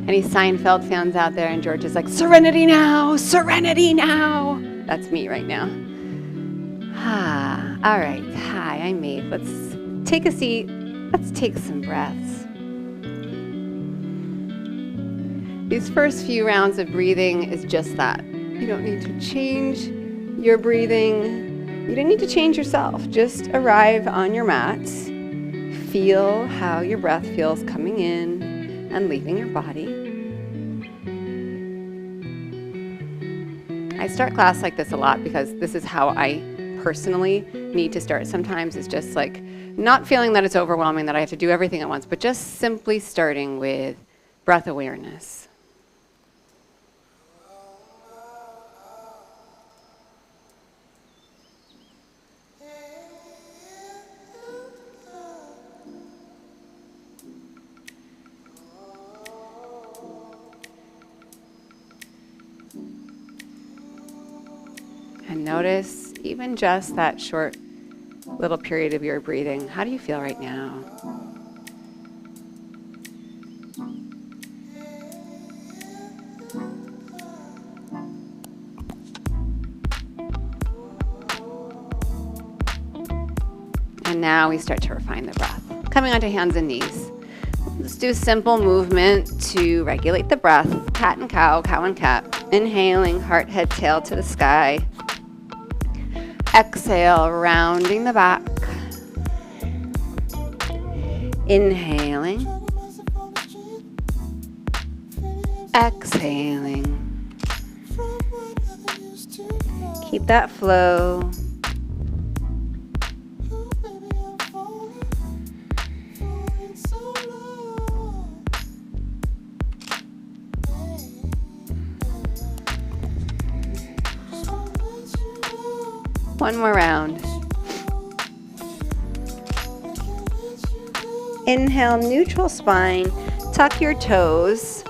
Any Seinfeld fans out there? And George is like, serenity now, serenity now. That's me right now. All right. Hi, I'm Maeve. Let's take a seat. Let's take some breaths. These first few rounds of breathing is just that. You don't need to change your breathing. You don't need to change yourself. Just arrive on your mat. Feel how your breath feels coming in and leaving your body. I start class like this a lot because this is how I personally need to start. Sometimes it's just like not feeling that it's overwhelming, that I have to do everything at once, but just simply starting with breath awareness. And notice even just that short little period of your breathing. How do you feel right now? And now we start to refine the breath. Coming onto hands and knees. Let's do a simple movement to regulate the breath. Cat and cow, cow and cat. Inhaling, heart, head, tail to the sky. Exhale, rounding the back. Inhaling. Exhaling. Keep that flow. One more round. Inhale, neutral spine. Tuck your toes.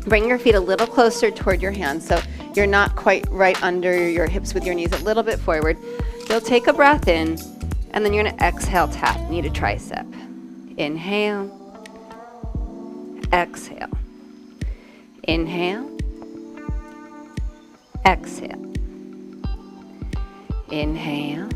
Bring your feet a little closer toward your hands so you're not quite right under your hips with your knees, a little bit forward. You'll take a breath in, and then you're going to exhale, tap, knee to tricep. Inhale. Exhale. Inhale. Exhale. Inhale.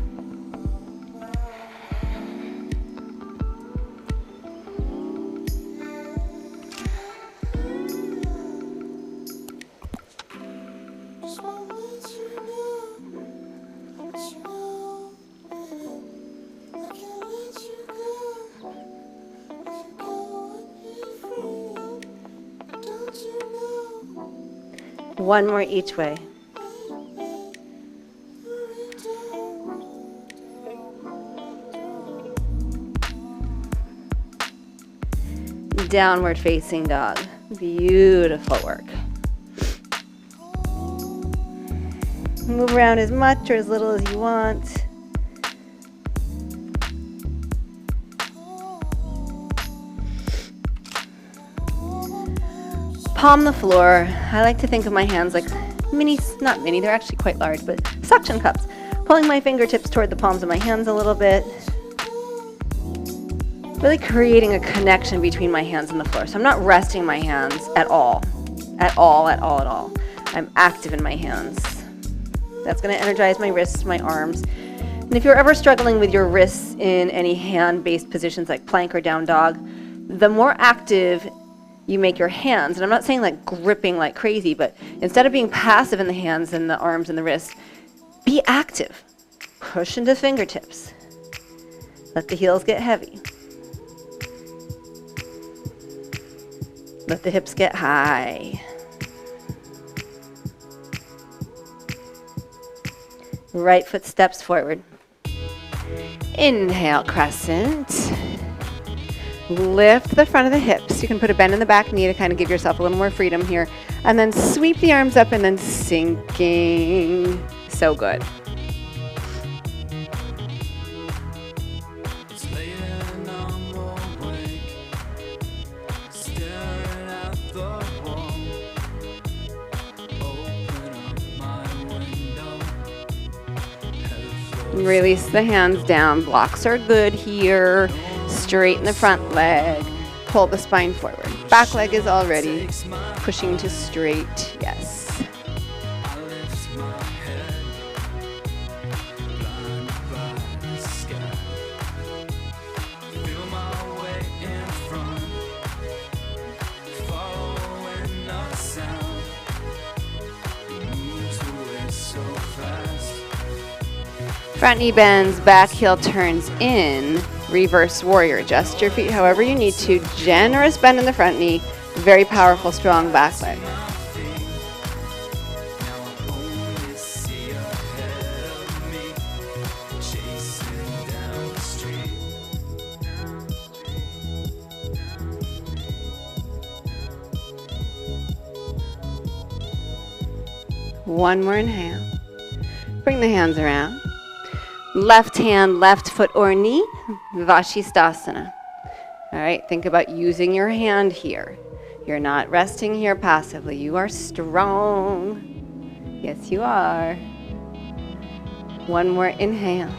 One more each way. Downward facing dog. Beautiful work. Move around as much or as little as you want. Palm the floor. I like to think of my hands like mini, not mini, they're actually quite large, but suction cups. Pulling my fingertips toward the palms of my hands a little bit. Really creating a connection between my hands and the floor. So I'm not resting my hands at all. At all. I'm active in my hands. That's going to energize my wrists, my arms. And if you're ever struggling with your wrists in any hand-based positions like plank or down dog, the more active you make your hands, and I'm not saying like gripping like crazy, but instead of being passive in the hands and the arms and the wrists, be active. Push into fingertips. Let the heels get heavy. Let the hips get high. Right foot steps forward. Inhale, crescent. Lift the front of the hips. You can put a bend in the back knee to kind of give yourself a little more freedom here. And then sweep the arms up and then sinking. So good. Release the hands down. Blocks are good here. Straighten the front leg. Pull the spine forward. Back leg is already pushing to straight. Yes. Front knee bends, back heel turns in, reverse warrior. Adjust your feet however you need to. Generous bend in the front knee, very powerful, strong back leg. One more inhale. Bring the hands around. Left hand, left foot or knee, Vashisthasana. All right, think about using your hand here. You're not resting here passively. You are strong. Yes, you are. One more inhale.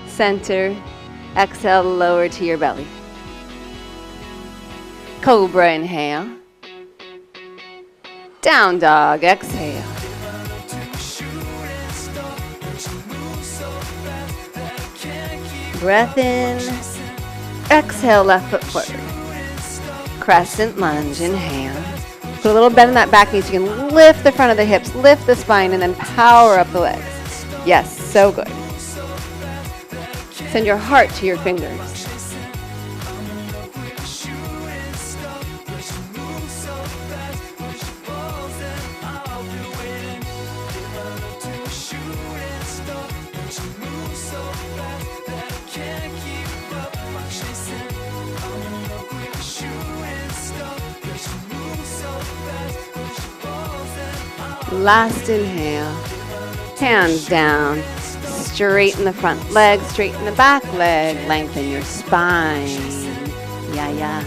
Center. Exhale, lower to your belly. Cobra, inhale. Down dog, exhale. Breath in. Exhale, left foot forward. Crescent lunge, inhale. Put a little bend in that back knee so you can lift the front of the hips, lift the spine, and then power up the legs. Yes, so good. Send your heart to your fingers. Last inhale, hands down, straighten the front leg, straighten the back leg, lengthen your spine, yeah.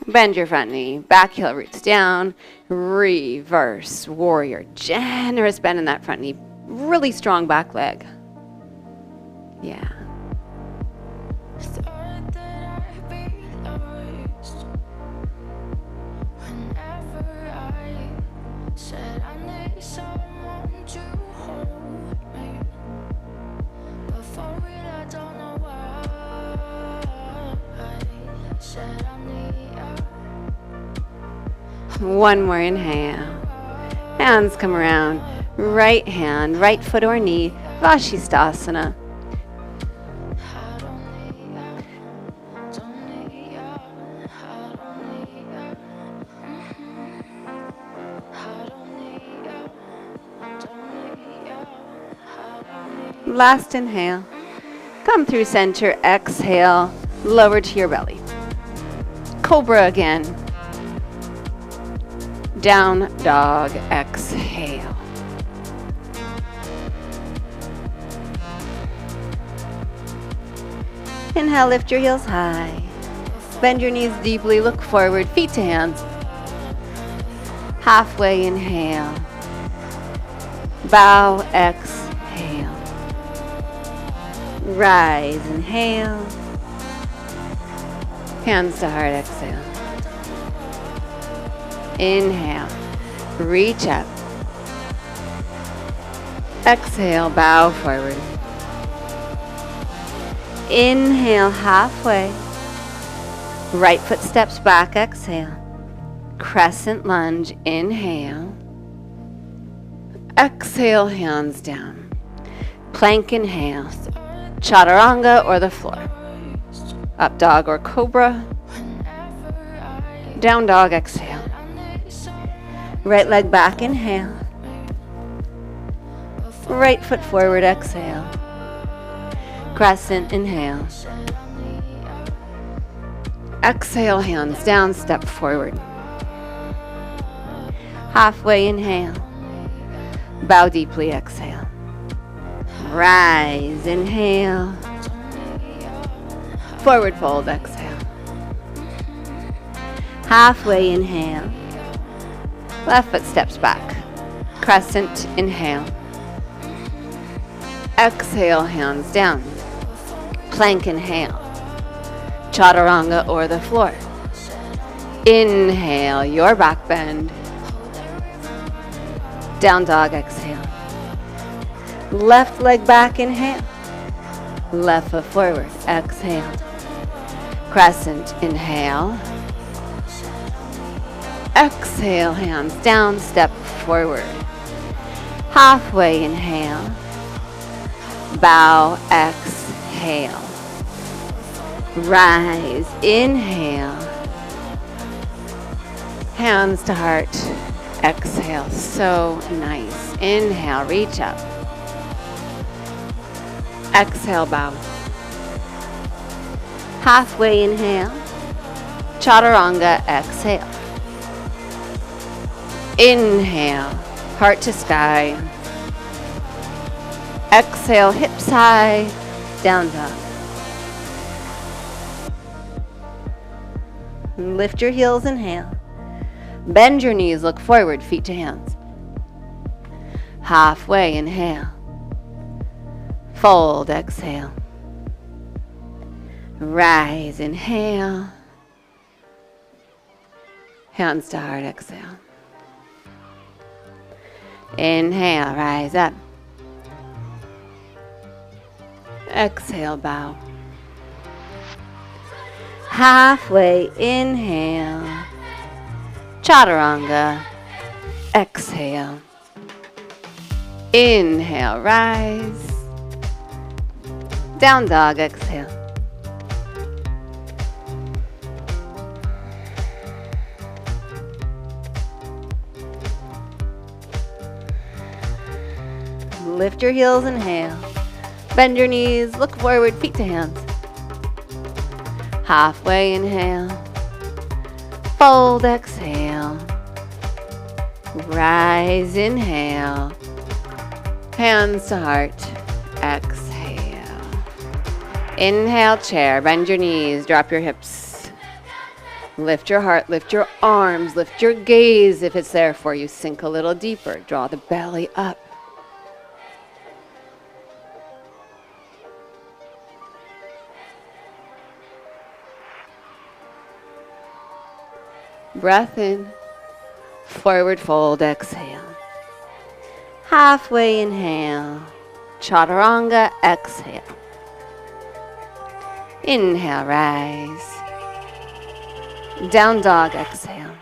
Bend your front knee, back heel roots down, reverse warrior. Generous bend in that front knee, really strong back leg. Yeah. One more inhale. Hands come around. Right hand, right foot or knee, Vashisthasana. Last inhale. Come through center, exhale, lower to your belly. Cobra again. Down dog, exhale. Inhale, lift your heels high. Bend your knees deeply, look forward, feet to hands. Halfway inhale. Bow, exhale. Rise, inhale. Hands to heart, exhale. Inhale, reach up. Exhale, bow forward. Inhale, halfway. Right foot steps back, exhale. Crescent lunge, inhale. Exhale, hands down. Plank, inhale. Chaturanga or the floor. Up dog or cobra. Down dog, exhale. Right leg back, inhale. Right foot forward, exhale. Crescent, inhale. Exhale, hands down, step forward. Halfway inhale. Bow deeply, exhale. Rise, inhale. Forward fold, exhale. Halfway inhale. Left foot steps back. Crescent, inhale. Exhale, hands down. Plank, inhale. Chaturanga or the floor. Inhale, your back bend. Down dog, exhale. Left leg back, inhale. Left foot forward, exhale. Crescent, inhale. Exhale, hands down, step forward. Halfway inhale. Bow, exhale. Rise, inhale. Hands to heart, exhale. So nice. Inhale, reach up. Exhale, bow. Halfway inhale. Chaturanga, exhale. Inhale, heart to sky. Exhale, hips high, down dog. Lift your heels, inhale. Bend your knees, look forward, feet to hands. Halfway, inhale. Fold, exhale. Rise, inhale. Hands to heart, exhale. Inhale, rise up. Exhale, bow. Halfway, inhale. Chaturanga, exhale. Inhale, rise. Down dog, exhale. Lift your heels, inhale. Bend your knees, look forward, feet to hands. Halfway, inhale. Fold, exhale. Rise, inhale. Hands to heart, exhale. Inhale, chair, bend your knees, drop your hips. Lift your heart, lift your arms, lift your gaze if it's there for you. Sink a little deeper, draw the belly up. Breath in, forward fold, exhale. Halfway inhale, chaturanga, exhale. Inhale, rise. Down dog, exhale.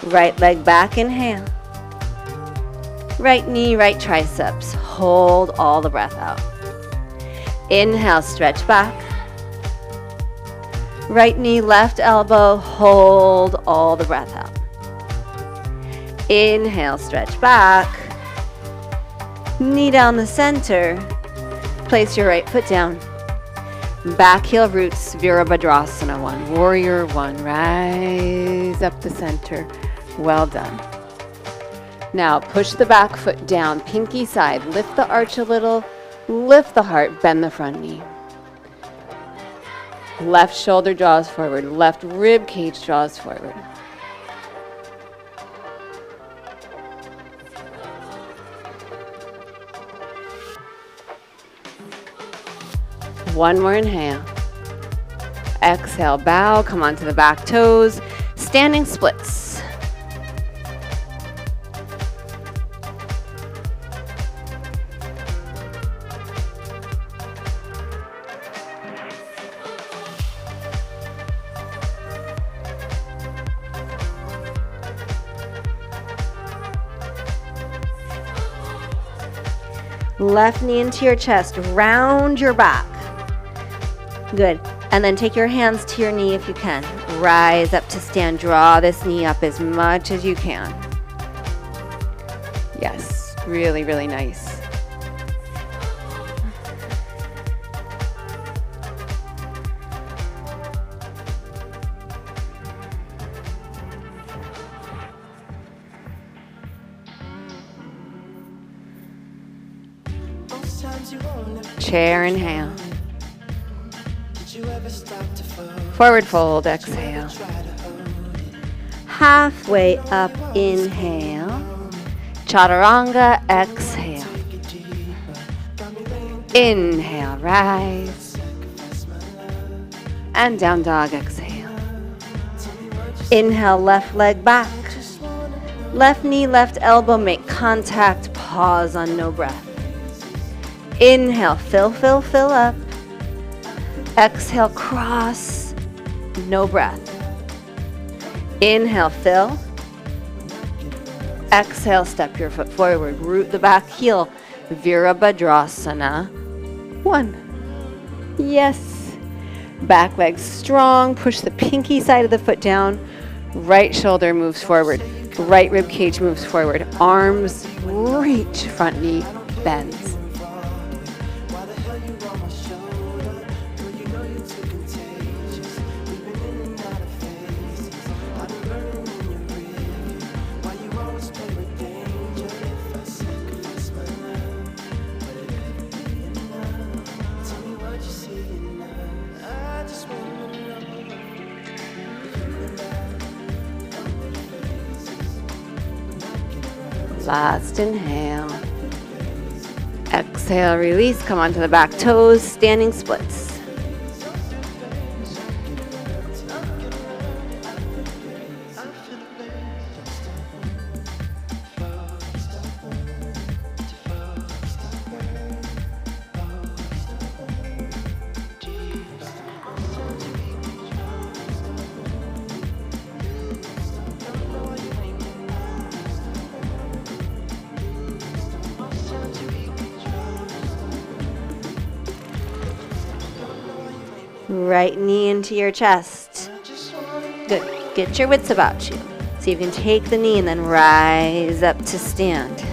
Right leg back, inhale. Right knee, right triceps. Hold all the breath out. Inhale, stretch back. Right knee, left elbow, hold all the breath out. Inhale, stretch back. Knee down the center. Place your right foot down. Back heel roots, Virabhadrasana 1. Warrior 1. Rise up the center. Well done. Now push the back foot down, pinky side. Lift the arch a little. Lift the heart, bend the front knee. Left shoulder draws forward. Left rib cage draws forward. One more inhale. Exhale, bow, come onto the back toes. Standing splits. Left knee into your chest, round your back. Good. And then take your hands to your knee if you can. Rise up to stand. Draw this knee up as much as you can. Yes, really, really nice. Chair, inhale. Forward fold, exhale. Halfway up, inhale. Chaturanga, exhale. Inhale, rise. And down dog, exhale. Inhale, left leg back. Left knee, left elbow, make contact, pause on no breath. Inhale, fill, fill, fill up. Exhale, cross, no breath. Inhale, fill. Exhale, step your foot forward, root the back heel. Virabhadrasana. 1. Yes. Back leg strong, push the pinky side of the foot down. Right shoulder moves forward. Right rib cage moves forward. Arms reach, front knee bends. Last inhale. Exhale, release, come onto the back toes, standing splits. Right knee into your chest. Good. Get your wits about you. So you can take the knee and then rise up to stand.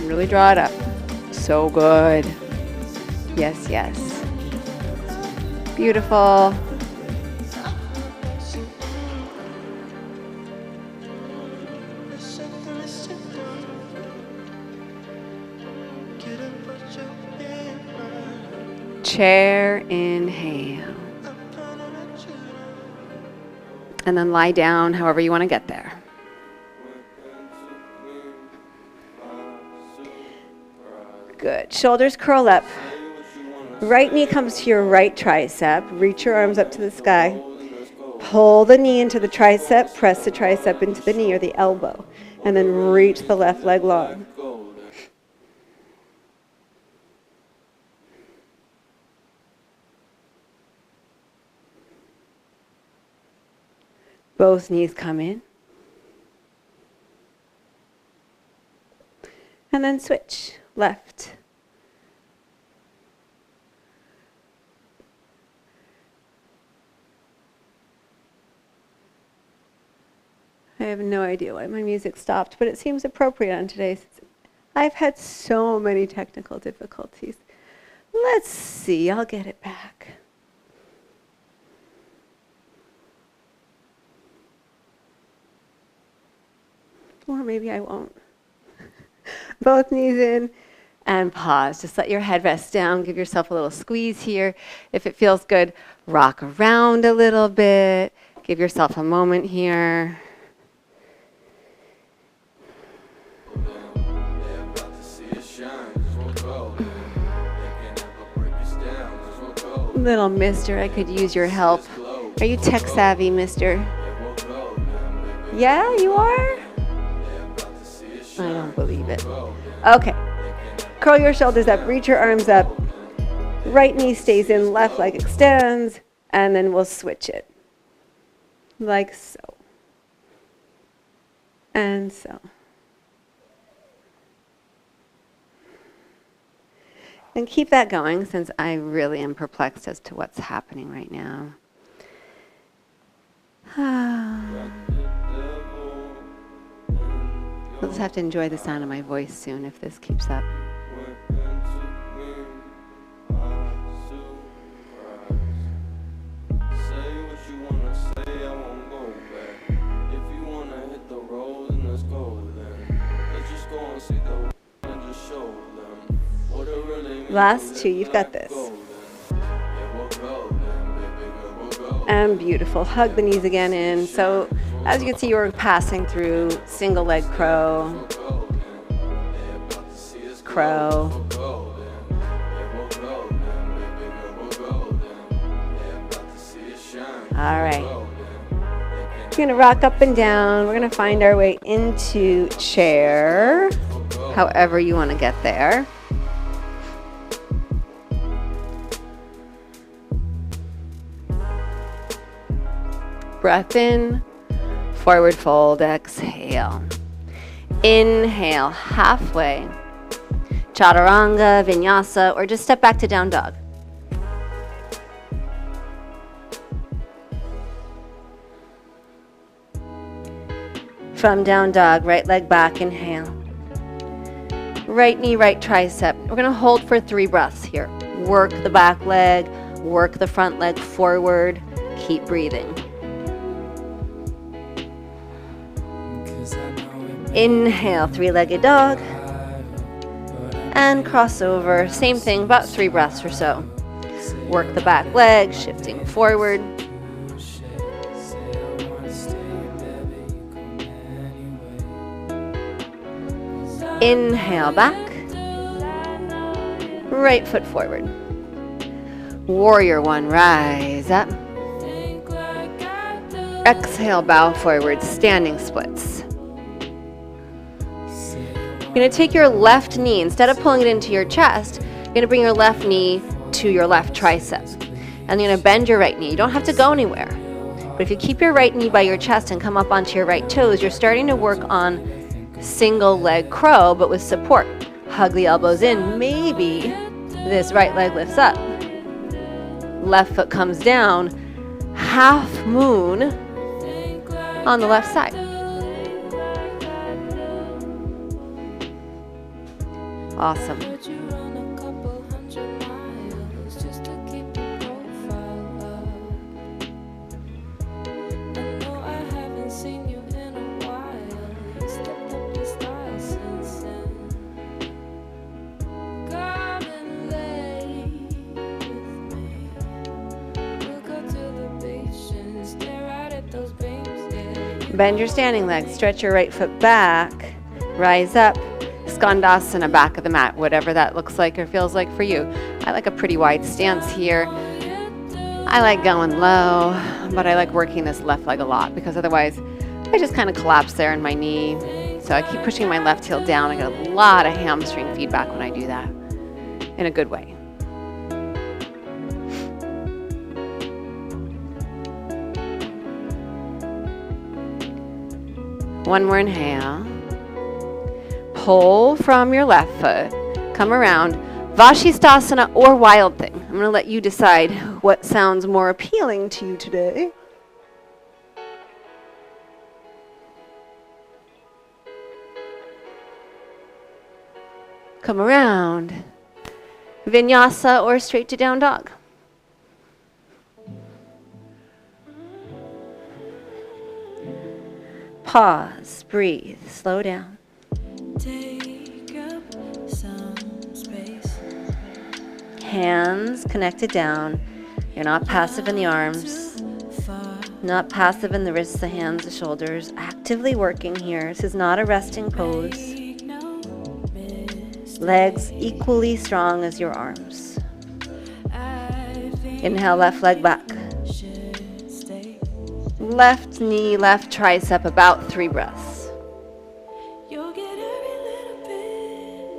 Really draw it up. So good. Yes, yes. Beautiful. Chair, inhale. And then lie down however you want to get there. Good. Shoulders curl up. Right knee comes to your right tricep. Reach your arms up to the sky. Pull the knee into the tricep. Press the tricep into the knee or the elbow. And then reach the left leg long. Both knees come in. And then switch. Left. I have no idea why my music stopped, but it seems appropriate on today's. I've had so many technical difficulties. Let's see, I'll get it back. Or maybe I won't. Both knees in and pause. Just let your head rest down. Give yourself a little squeeze here. If it feels good, rock around a little bit. Give yourself a moment here. Little mister, I could use your help. Are you tech savvy, mister? Yeah, you are? I don't believe it. Okay. Curl your shoulders up, reach your arms up. Right knee stays in, left leg extends, and then we'll switch it. Like so. And so. And keep that going since I really am perplexed as to what's happening right now. I'll just have to enjoy the sound of my voice soon if this keeps up. Last two, you've got this. And beautiful. Hug the knees again in. So as you can see, you're passing through single leg crow, crow, all right. We're going to rock up and down. We're going to find our way into chair, however you want to get there. Breath in, forward fold, exhale. Inhale, halfway. Chaturanga, Vinyasa, or just step back to down dog. From down dog, right leg back, inhale. Right knee, right tricep. We're going to hold for 3 breaths here. Work the back leg, work the front leg forward. Keep breathing. Inhale, 3-legged dog. And cross over. Same thing, about 3 breaths or so. Work the back leg, shifting forward. Inhale back. Right foot forward. Warrior 1, rise up. Exhale, bow forward, standing splits. You're going to take your left knee, instead of pulling it into your chest, you're going to bring your left knee to your left tricep. And you're going to bend your right knee. You don't have to go anywhere. But if you keep your right knee by your chest and come up onto your right toes, you're starting to work on single leg crow, but with support. Hug the elbows in. Maybe this right leg lifts up. Left foot comes down. Half moon on the left side. Awesome. Bend your standing leg, stretch your right foot back, rise up, Skandasana, back of the mat, whatever that looks like or feels like for you. I like a pretty wide stance here. I like going low, but I like working this left leg a lot because otherwise I just kind of collapse there in my knee. So I keep pushing my left heel down. I get a lot of hamstring feedback when I do that in a good way. One more inhale. Pull from your left foot. Come around. Vashisthasana or Wild Thing. I'm going to let you decide what sounds more appealing to you today. Come around. Vinyasa or straight to down dog. Pause, breathe, slow down. Take up some space. Hands connected down. You're not passive in the arms, not passive in the wrists, the hands, the shoulders. Actively working here. This is not a resting pose. Legs equally strong as your arms. Inhale, left leg back. Left knee, left tricep, about 3 breaths. You'll get every little bit.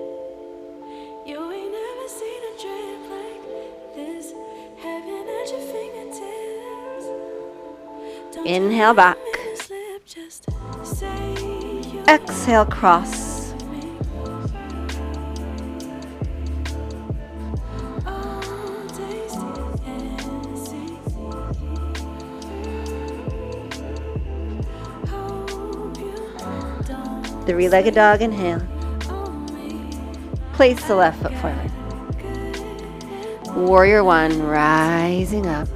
You ain't never seen a drip like this. Heaven at your fingertips. Inhale back. Exhale, cross. Three-legged dog, inhale. Place the left foot forward. Warrior 1, rising up.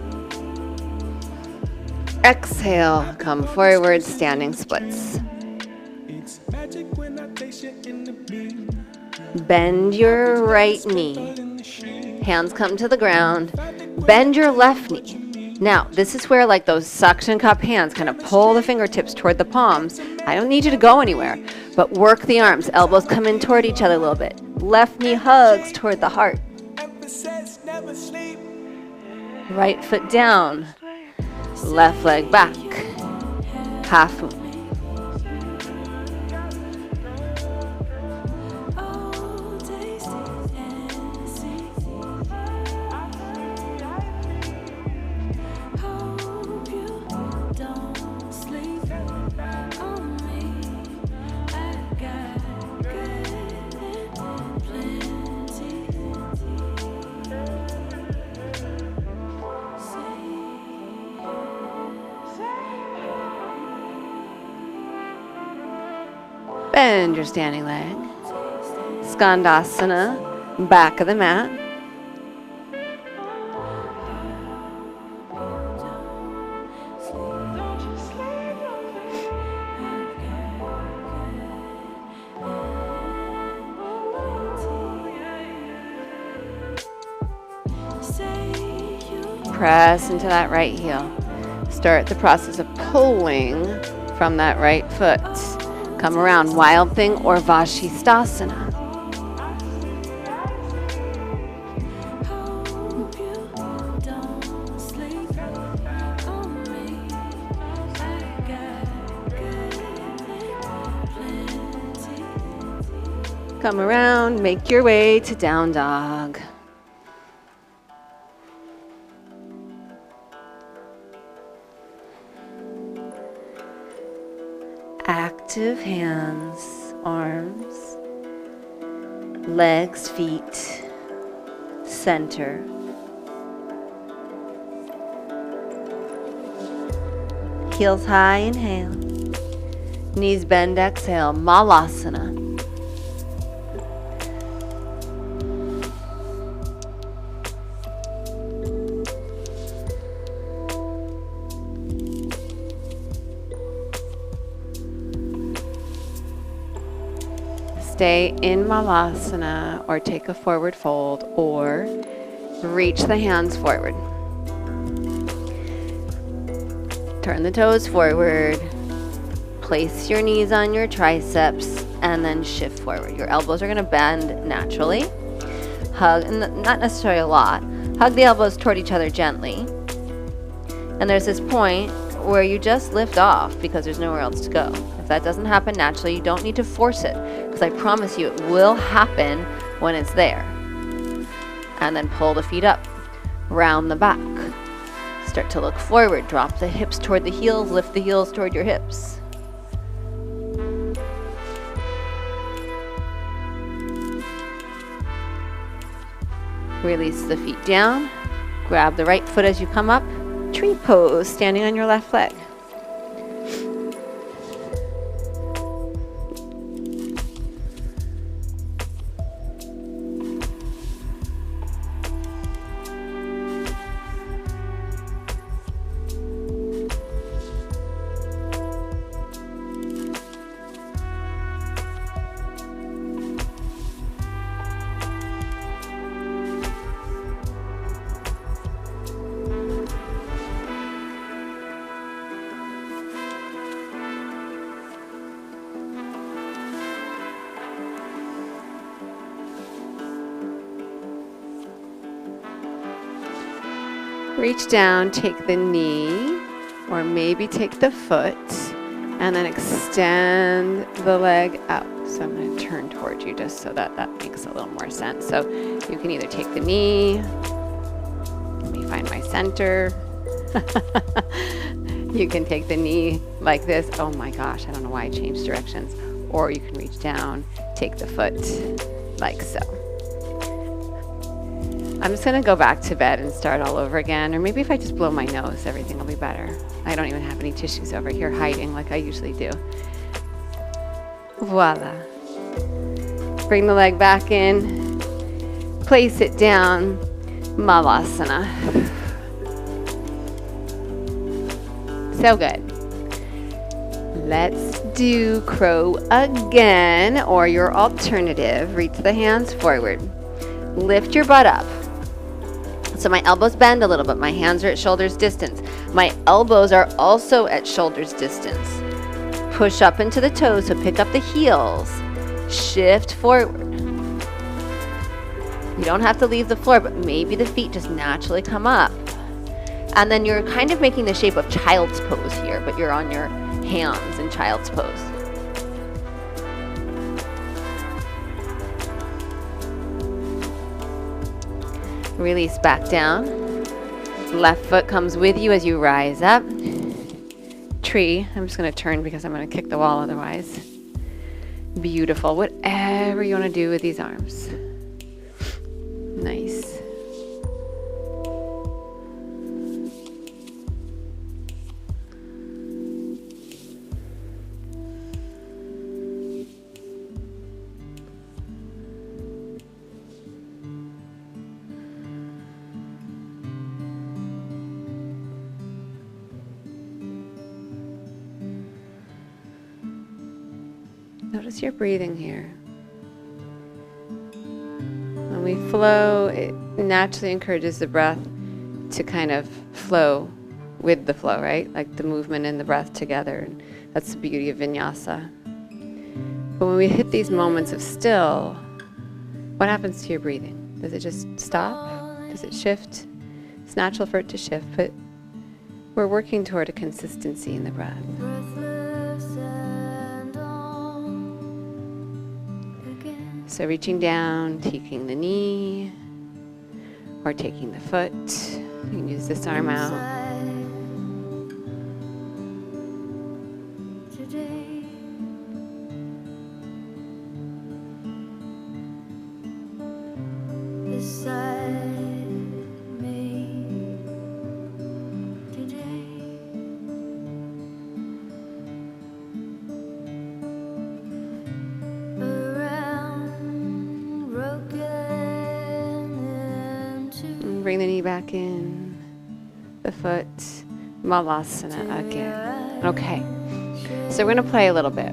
Exhale, come forward, standing splits. Bend your right knee. Hands come to the ground. Bend your left knee. Now, this is where like those suction cup hands kind of pull the fingertips toward the palms. I don't need you to go anywhere, but work the arms. Elbows come in toward each other a little bit. Left knee hugs toward the heart. Right foot down. Left leg back. Half moon. Bend your standing leg. Skandasana, back of the mat. Press into that right heel. Start the process of pulling from that right foot. Come around, Wild Thing or Vashisthasana. Come around, make your way to Down Dog. Active hands, arms, legs, feet, center. Heels high, inhale. Knees bend, exhale, Malasana. Stay in Malasana or take a forward fold or reach the hands forward. Turn the toes forward. Place your knees on your triceps and then shift forward. Your elbows are going to bend naturally. Hug, and not necessarily a lot. Hug the elbows toward each other gently. And there's this point where you just lift off because there's nowhere else to go. If that doesn't happen naturally, you don't need to force it, because I promise you it will happen when it's there. And then pull the feet up, round the back. Start to look forward, drop the hips toward the heels, lift the heels toward your hips. Release the feet down, grab the right foot as you come up, tree pose, standing on your left leg. Reach down, take the knee, or maybe take the foot, and then extend the leg out. So I'm going to turn towards you just so that makes a little more sense. So you can either take the knee, let me find my center. You can take the knee like this. Oh my gosh, I don't know why I changed directions. Or you can reach down, take the foot like so. I'm just going to go back to bed and start all over again. Or maybe if I just blow my nose, everything will be better. I don't even have any tissues over here hiding like I usually do. Voila. Bring the leg back in. Place it down. Malasana. So good. Let's do crow again, or your alternative. Reach the hands forward. Lift your butt up. So my elbows bend a little bit. My hands are at shoulder's distance. My elbows are also at shoulder's distance. Push up into the toes, so pick up the heels. Shift forward. You don't have to leave the floor, but maybe the feet just naturally come up. And then you're kind of making the shape of child's pose here, but you're on your hands in child's pose. Release back down. Left foot comes with you as you rise up. Tree. I'm just going to turn because I'm going to kick the wall otherwise. Beautiful. Whatever you want to do with these arms. Nice. Notice your breathing here. When we flow, it naturally encourages the breath to kind of flow with the flow, right? Like the movement and the breath together. And that's the beauty of Vinyasa. But when we hit these moments of still, what happens to your breathing? Does it just stop? Does it shift? It's natural for it to shift, but we're working toward a consistency in the breath. So reaching down, taking the knee, or taking the foot. You can use this arm out. Bring the knee back in, the foot, Malasana again. Okay, so we're going to play a little bit.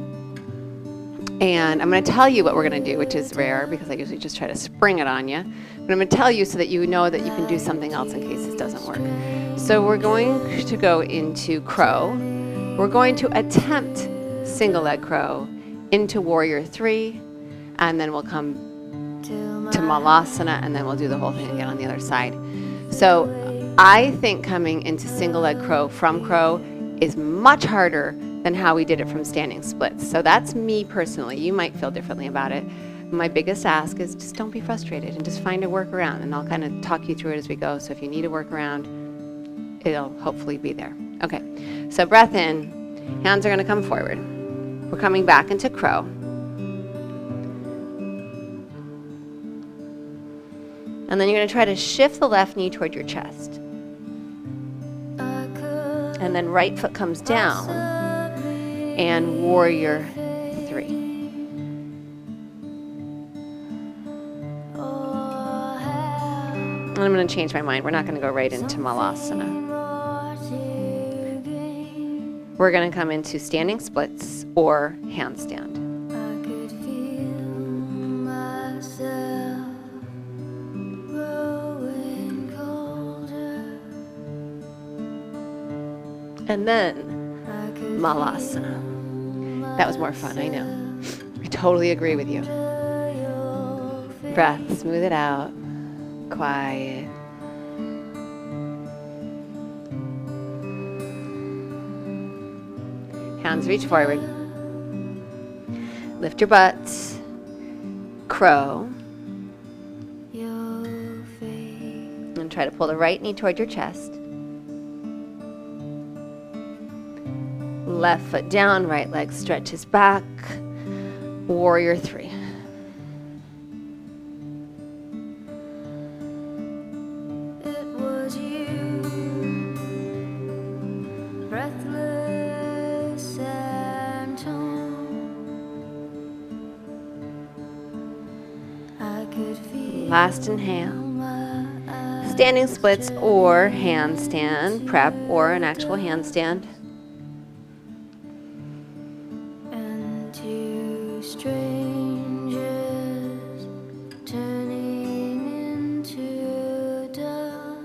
And I'm going to tell you what we're going to do, which is rare because I usually just try to spring it on you. But I'm going to tell you so that you know that you can do something else in case this doesn't work. So we're going to go into crow. We're going to attempt single leg crow into warrior 3, and then we'll come to Malasana, and then we'll do the whole thing again on the other side. So I think coming into single leg crow from crow is much harder than how we did it from standing splits. So that's me personally. You might feel differently about it. My biggest ask is just don't be frustrated and just find a workaround, and I'll kind of talk you through it as we go. So if you need a workaround, it'll hopefully be there. Okay, so breath in, hands are going to come forward. We're coming back into crow. And then you're going to try to shift the left knee toward your chest. And then right foot comes down. And warrior 3. And I'm going to change my mind. We're not going to go right into Malasana. We're going to come into standing splits or handstand. And then Malasana. That was more fun, I know. I totally agree with you. Breath, smooth it out. Quiet. Hands reach forward. Lift your butts. Crow. And try to pull the right knee toward your chest. Left foot down, right leg stretches back. Warrior 3. It was you, breathless and I could feel. Last inhale. Standing splits or handstand, prep or an actual handstand. Strangers turning into dust.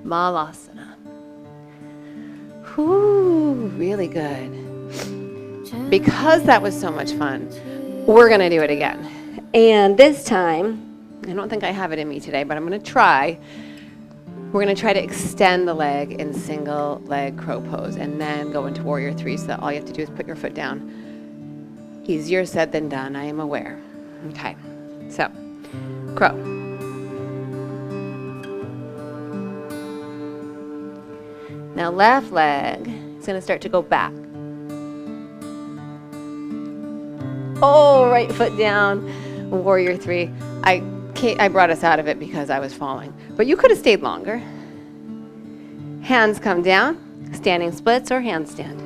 Malasana. Whew, really good. Because that was so much fun, we're gonna do it again. And this time, I don't think I have it in me today, but I'm gonna try. We're gonna try to extend the leg in single leg crow pose and then go into warrior three, so that all you have to do is put your foot down. Easier said than done, I am aware. Okay, so, crow. Now left leg is gonna start to go back. Oh, right foot down, warrior three. I brought us out of it because I was falling, but you could have stayed longer. Hands come down, standing splits or handstand.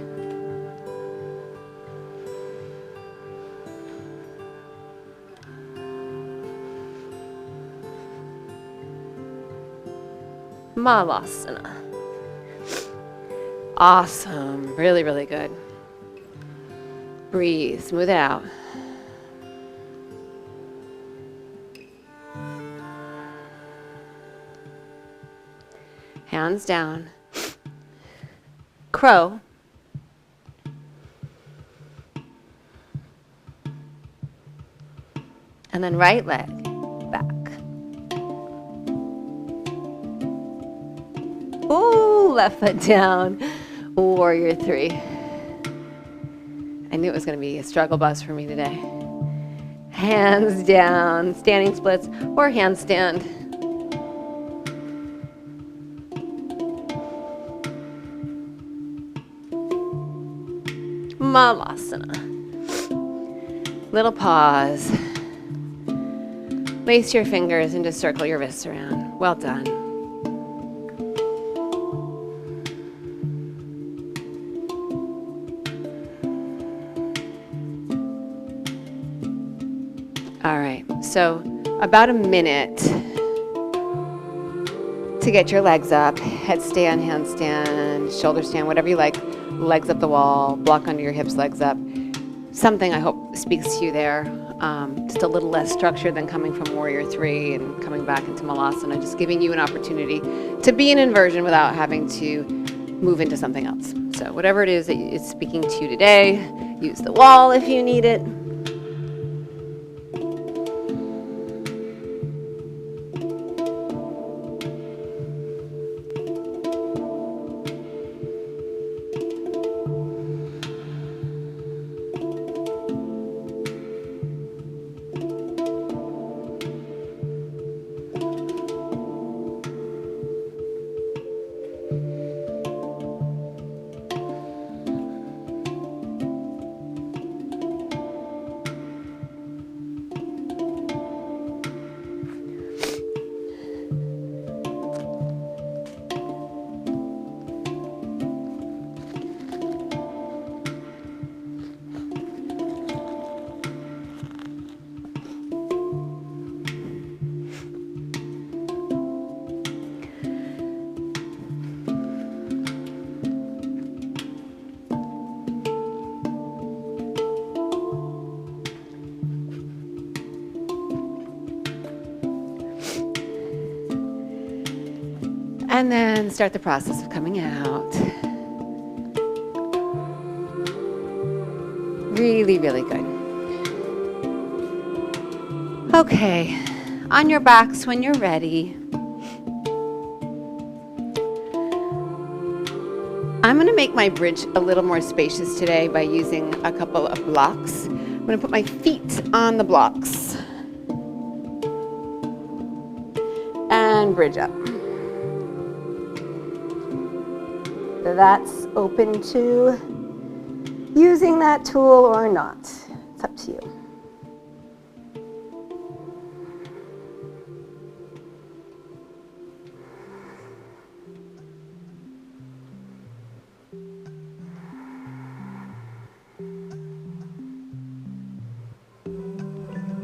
Malasana. Awesome, really, really good. Breathe, smooth it out. Hands down. Crow. And then right leg back. Ooh, left foot down. Warrior three. I knew it was going to be a struggle bus for me today. Hands down, standing splits or handstand. Malasana. Little pause. Lace your fingers and just circle your wrists around. Well done. All right, so about a minute to get your legs up. Headstand, handstand, shoulder stand, whatever you like. Legs up the wall, block under your hips, legs up. Something I hope speaks to you there. Just a little less structure than coming from warrior three and coming back into malasana, just giving you an opportunity to be in inversion without having to move into something else. So whatever it is that is speaking to you today, use the wall if you need it. And then start the process of coming out. Really, really good. Okay, on your backs when you're ready. I'm going to make my bridge a little more spacious today by using a couple of blocks. I'm going to put my feet on the blocks and bridge up. That's open to using that tool or not. It's up to you.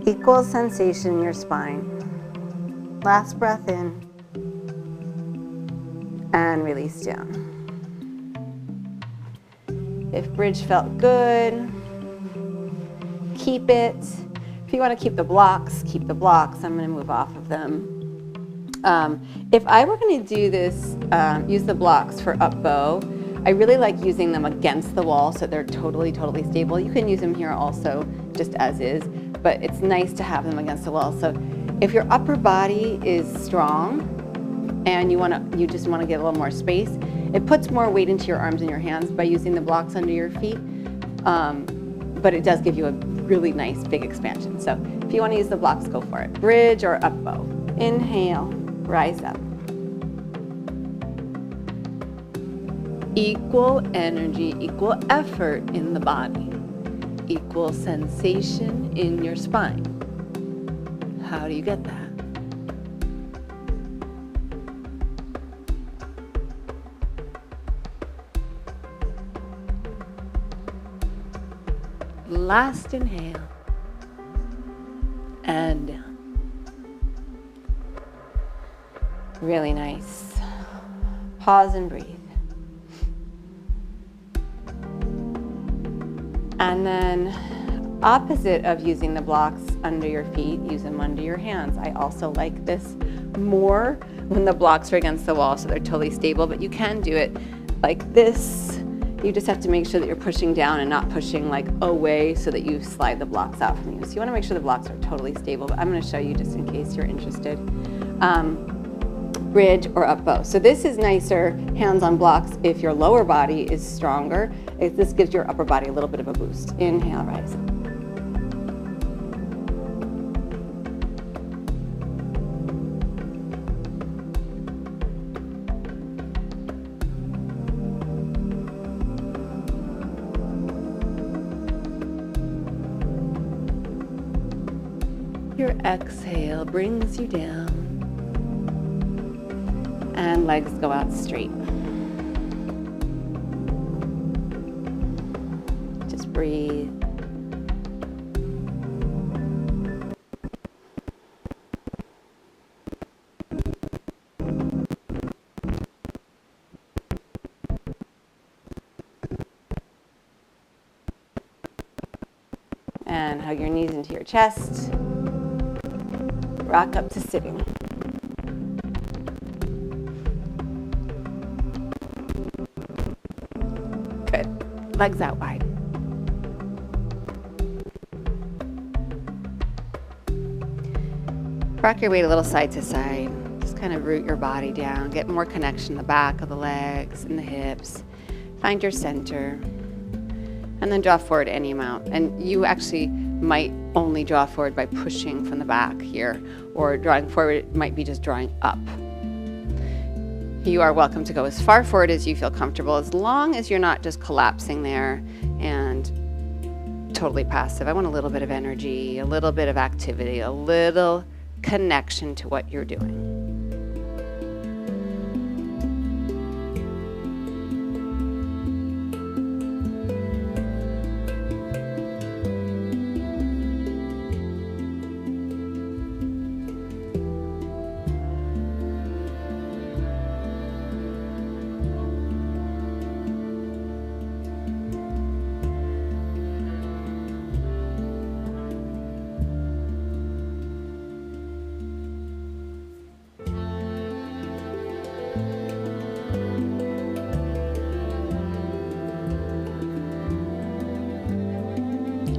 Equal sensation in your spine. Last breath in and release down. If bridge felt good, keep it. If you want to keep the blocks, keep the blocks. I'm going to move off of them. If I were going to do this, use the blocks for up bow, I really like using them against the wall so they're totally stable. You can use them here also just as is, but it's nice to have them against the wall. So if your upper body is strong and you just want to get a little more space, it puts more weight into your arms and your hands by using the blocks under your feet, but it does give you a really nice big expansion. So if you want to use the blocks, go for it. Bridge or up bow. Inhale, rise up. Equal energy, equal effort in the body, equal sensation in your spine. How do you get that? Last inhale, and down. Really nice. Pause and breathe. And then opposite of using the blocks under your feet, use them under your hands. I also like this more when the blocks are against the wall so they're totally stable, but you can do it like this. You just have to make sure that you're pushing down and not pushing like away so that you slide the blocks out from you. So you want to make sure the blocks are totally stable, but I'm going to show you just in case you're interested. Bridge or up bow. So this is nicer, hands on blocks, if your lower body is stronger. This gives your upper body a little bit of a boost. Inhale, rise up. Your exhale brings you down. And legs go out straight. Just breathe. And hug your knees into your chest. Rock up to sitting. Good. Legs out wide. Rock your weight a little side to side. Just kind of root your body down. Get more connection in the back of the legs and the hips. Find your center. And then draw forward any amount. And you actually might only draw forward by pushing from the back here, or drawing forward might be just drawing up. You are welcome to go as far forward as you feel comfortable, as long as you're not just collapsing there and totally passive. I want a little bit of energy, a little bit of activity, a little connection to what you're doing.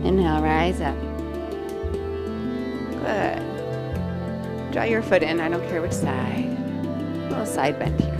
Inhale, rise up. Good. Draw your foot in, I don't care which side. A little side bend here.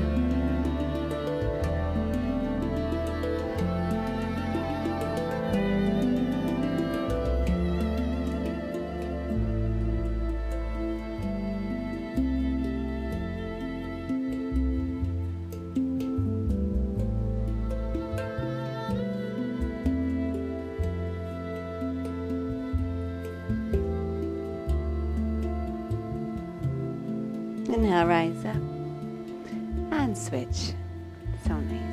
Inhale, rise up and switch. So nice.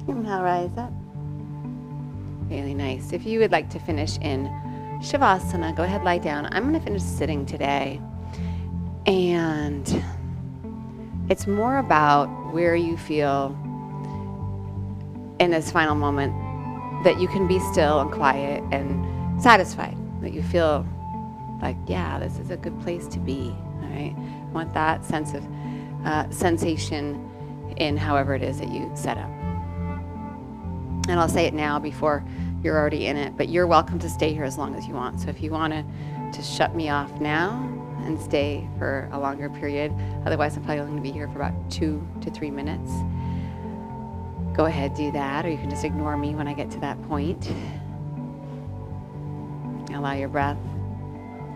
Inhale, rise up. Really nice. If you would like to finish in Shavasana, go ahead, lie down. I'm going to finish sitting today. And it's more about where you feel in this final moment that you can be still and quiet and satisfied, that you feel like, yeah, this is a good place to be. All right. I want that sense of sensation in however it is that you set up. And I'll say it now before you're already in it, but you're welcome to stay here as long as you want. So if you want to shut me off now and stay for a longer period, otherwise I'm probably only going to be here for about 2 to 3 minutes. Go ahead, do that, or you can just ignore me when I get to that point. Allow your breath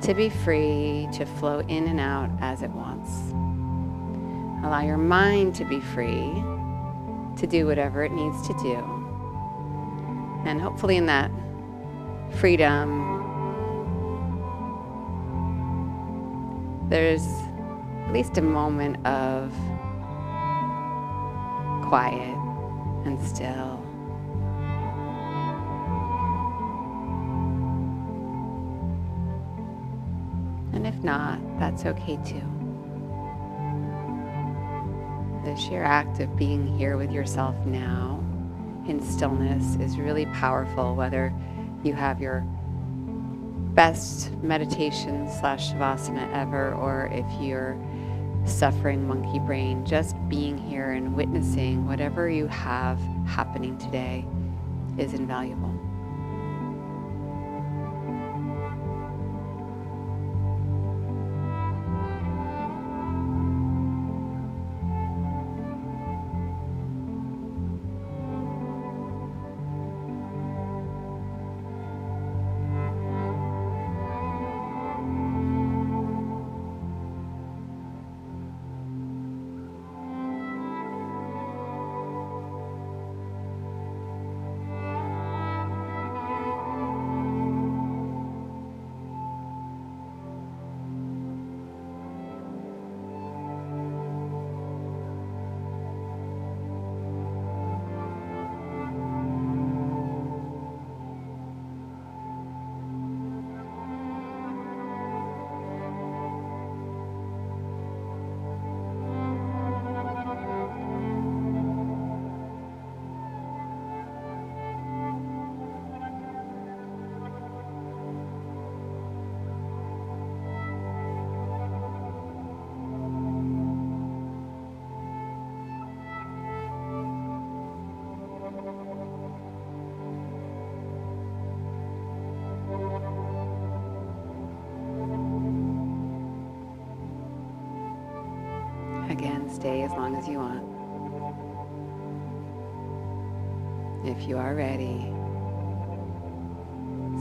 to be free, to flow in and out as it wants. Allow your mind to be free, to do whatever it needs to do. And hopefully in that freedom, there's at least a moment of quiet and still. And if not, that's okay too. The sheer act of being here with yourself now in stillness is really powerful, whether you have your best meditation / Shavasana ever, or if you're suffering monkey brain. Just being here and witnessing whatever you have happening today is invaluable. Again, stay as long as you want. If you are ready,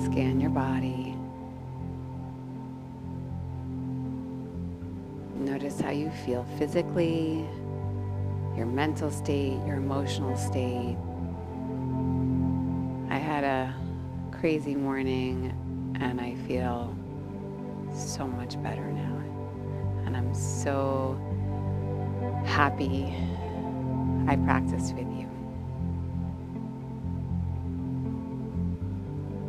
scan your body. Notice how you feel physically, your mental state, your emotional state. I had a crazy morning and I feel so much better now. And I'm so happy I practiced with you.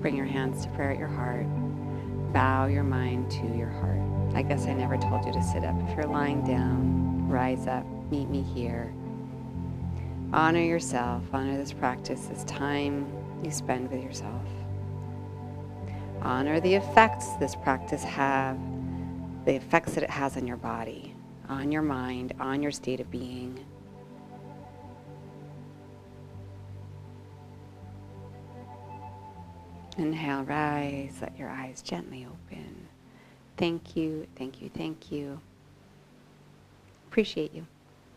Bring your hands to prayer at your heart. Bow your mind to your heart. I guess I never told you to sit up. If you're lying down, rise up, meet me here. Honor yourself, honor this practice, this time you spend with yourself. Honor the effects this practice have, the effects that it has on your body, on your mind, on your state of being. Inhale, rise, let your eyes gently open. Thank you, thank you, thank you. Appreciate you.